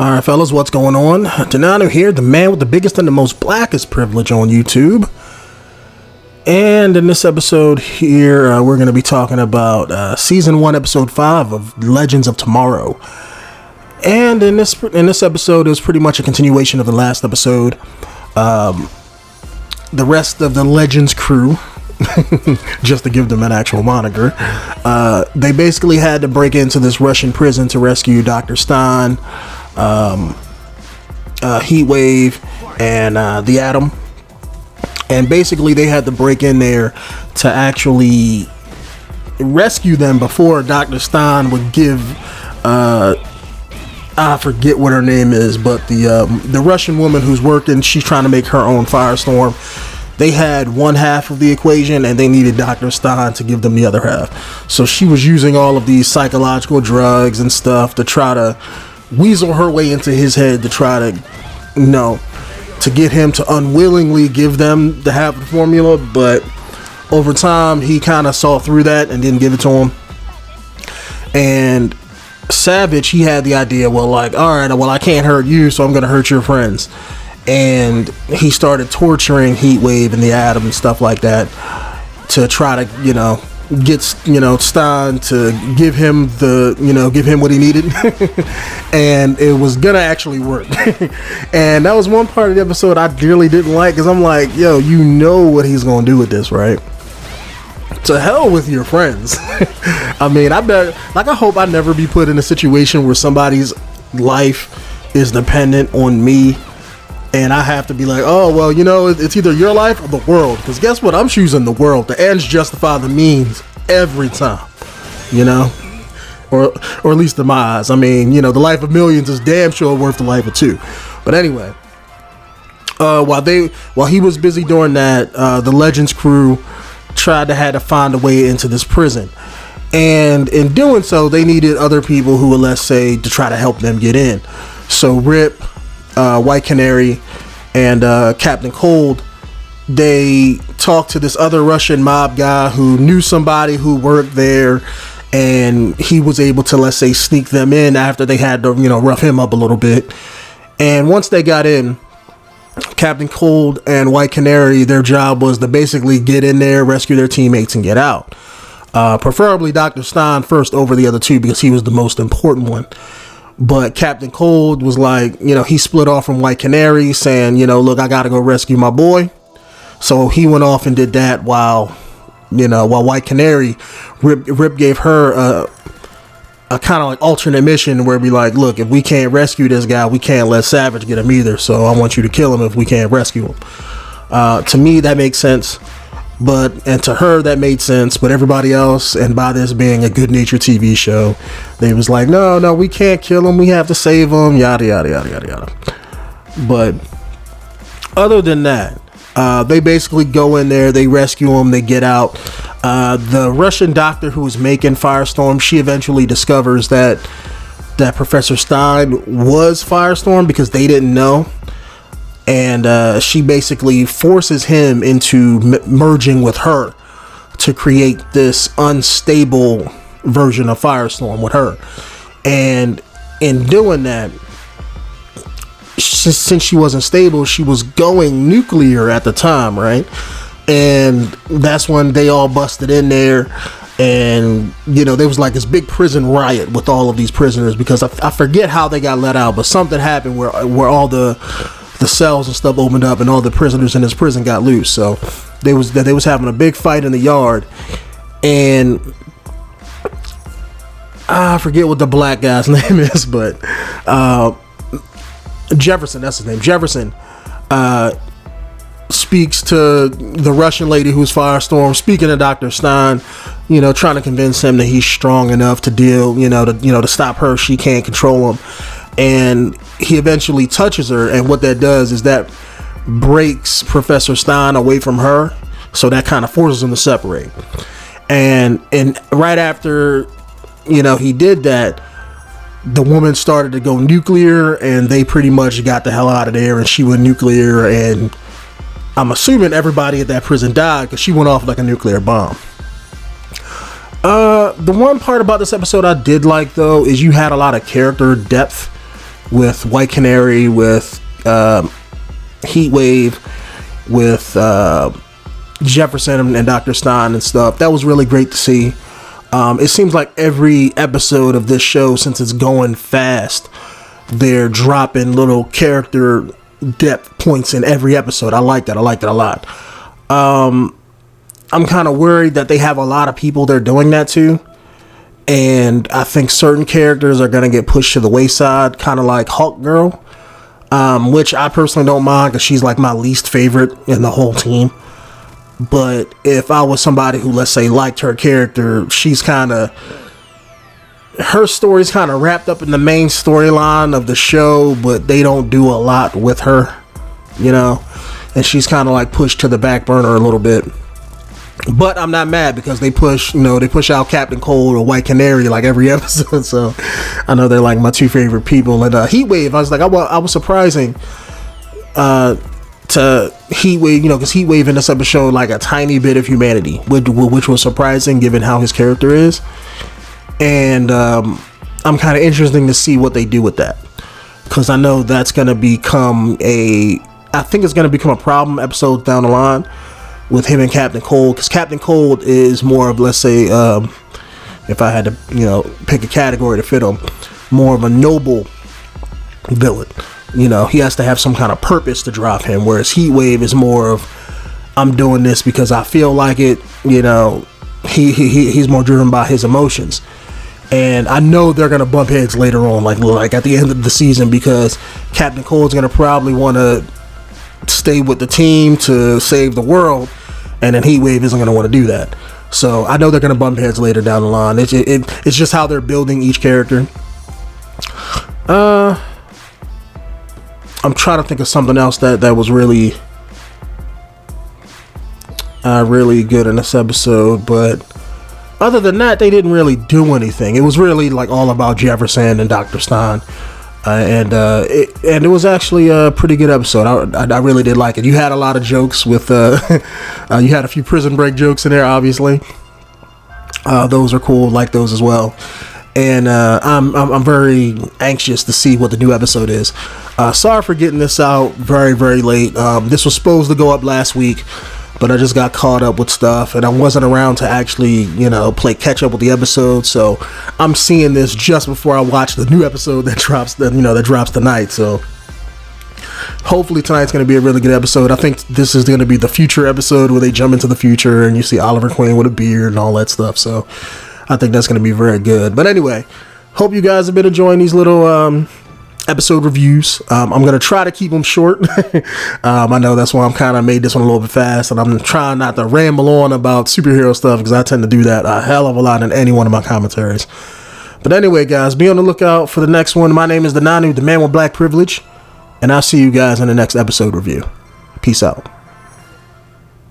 Alright fellas, what's going on? Denonu here, the man with the biggest and the most blackest privilege on YouTube. And in this episode here, we're going to be talking about Season 1, Episode 5 of Legends of Tomorrow. And in this episode, it was pretty much a continuation of the last episode. The rest of the Legends crew, just to give them an actual moniker, they basically had to break into this Russian prison to rescue Dr. Stein, Heatwave, and the Atom. And basically they had to break in there to actually rescue them before Dr. Stein would give I forget what her name is, but the Russian woman who's working, she's trying to make her own firestorm. They had one half of the equation and they needed Dr. Stein to give them the other half. So she was using all of these psychological drugs and stuff to try to weasel her way into his head to try to, to get him to unwillingly give them the half of the formula. But over time, he kind of saw through that and didn't give it to him. And Savage, he had the idea, I can't hurt you, so I'm going to hurt your friends. And he started torturing Heatwave and the Atom and stuff like that to try to, get Stein to give him what he needed. And it was gonna actually work. And that was one part of the episode I really didn't like, because I'm like, you know what he's gonna do with this, right? To hell with your friends. I mean, I hope I never be put in a situation where somebody's life is dependent on me and I have to be like, it's either your life or the world. Because guess what? I'm choosing the world. The ends justify the means every time, or at least in my eyes. I mean, the life of millions is damn sure worth the life of two. But anyway, while he was busy doing that, the Legends crew had to find a way into this prison. And in doing so, they needed other people who would, let's say, to try to help them get in. So Rip, White Canary, and Captain Cold, they talked to this other Russian mob guy who knew somebody who worked there, and he was able to, let's say, sneak them in after they had to, rough him up a little bit. And once they got in, Captain Cold and White Canary, their job was to basically get in there, rescue their teammates, and get out. Preferably Dr. Stein first over the other two, because he was the most important one. But Captain Cold was like, he split off from White Canary saying, look, I gotta go rescue my boy. So he went off and did that while White Canary, Rip gave her a kind of like alternate mission where be like, look, if we can't rescue this guy, we can't let Savage get him either. So I want you to kill him if we can't rescue him. To me, that makes sense. And to her, that made sense. But everybody else, and by this being a good-natured TV show, they was like, no, we can't kill him. We have to save him. Yada, yada, yada, yada, yada. But other than that, they basically go in there, they rescue him, they get out. The Russian doctor who was making Firestorm, she eventually discovers that Professor Stein was Firestorm because they didn't know. And she basically forces him into merging with her to create this unstable version of Firestorm with her. And in doing that, since she wasn't stable, she was going nuclear at the time, right? And that's when they all busted in there. And, there was like this big prison riot with all of these prisoners, because I forget how they got let out, but something happened where all the cells and stuff opened up and all the prisoners in this prison got loose. So they was having a big fight in the yard, and I forget what the black guy's name is, but Jefferson, that's his name. Jefferson speaks to the Russian lady who's Firestorm, speaking to Dr. Stein, trying to convince him that he's strong enough to deal, to stop her. She can't control him. And he eventually touches her, and what that does is that breaks Professor Stein away from her, so that kind of forces them to separate. And right after he did that, the woman started to go nuclear, and they pretty much got the hell out of there, and she went nuclear, and I'm assuming everybody at that prison died because she went off like a nuclear bomb. The one part about this episode I did like, though, is you had a lot of character depth with White Canary, with Heatwave, with Jefferson and Dr. Stein and stuff. That was really great to see. It seems like every episode of this show, since it's going fast, they're dropping little character depth points in every episode. I like that. I like that a lot. I'm kind of worried that they have a lot of people they're doing that to. And I think certain characters are going to get pushed to the wayside, kind of like Hawk Girl, which I personally don't mind because she's like my least favorite in the whole team. But if I was somebody who, let's say, liked her character, she's kind of, her story's kind of wrapped up in the main storyline of the show, but they don't do a lot with her, you know, and she's kind of like pushed to the back burner a little bit. But I'm not mad because they push out Captain Cold or White Canary like every episode. So I know they're like my two favorite people. And Heatwave, I was like, I was surprising to Heatwave, you know, because Heatwave in this episode showed like a tiny bit of humanity, which was surprising given how his character is. And I'm kind of interested to see what they do with that, because I know that's going to become I think it's going to become a problem episode down the line with him and Captain Cold, because Captain Cold is more of, let's say, if I had to, you know, pick a category to fit him, more of a noble villain. You know, he has to have some kind of purpose to drop him, whereas Heatwave is more of, I'm doing this because I feel like it. You know, he's more driven by his emotions. And I know they're gonna bump heads later on, like at the end of the season, because Captain Cold's gonna probably want to stay with the team to save the world, and then Heatwave isn't gonna want to do that. So I know they're gonna bump heads later down the line. It's just how they're building each character. I'm trying to think of something else that was really good in this episode, but other than that, they didn't really do anything. It was really like all about Jefferson and Dr. Stein, and it was actually a pretty good episode. I really did like it. You had a lot of jokes with you had a few Prison Break jokes in there, obviously. Those are cool, like those as well. And I'm very anxious to see what the new episode is. Sorry for getting this out very, very late. This was supposed to go up last week, but I just got caught up with stuff, and I wasn't around to actually, you know, play catch up with the episode. So I'm seeing this just before I watch the new episode that drops tonight. So hopefully tonight's going to be a really good episode. I think this is going to be the future episode where they jump into the future and you see Oliver Queen with a beard and all that stuff. So I think that's going to be very good. But anyway, hope you guys have been enjoying these little episode reviews. I'm going to try to keep them short. I know that's why I'm kind of made this one a little bit fast, and I'm trying not to ramble on about superhero stuff, because I tend to do that a hell of a lot in any one of my commentaries. But anyway, guys, be on the lookout for the next one. My name is Denonu, the man with black privilege, and I'll see you guys in the next episode review. Peace out.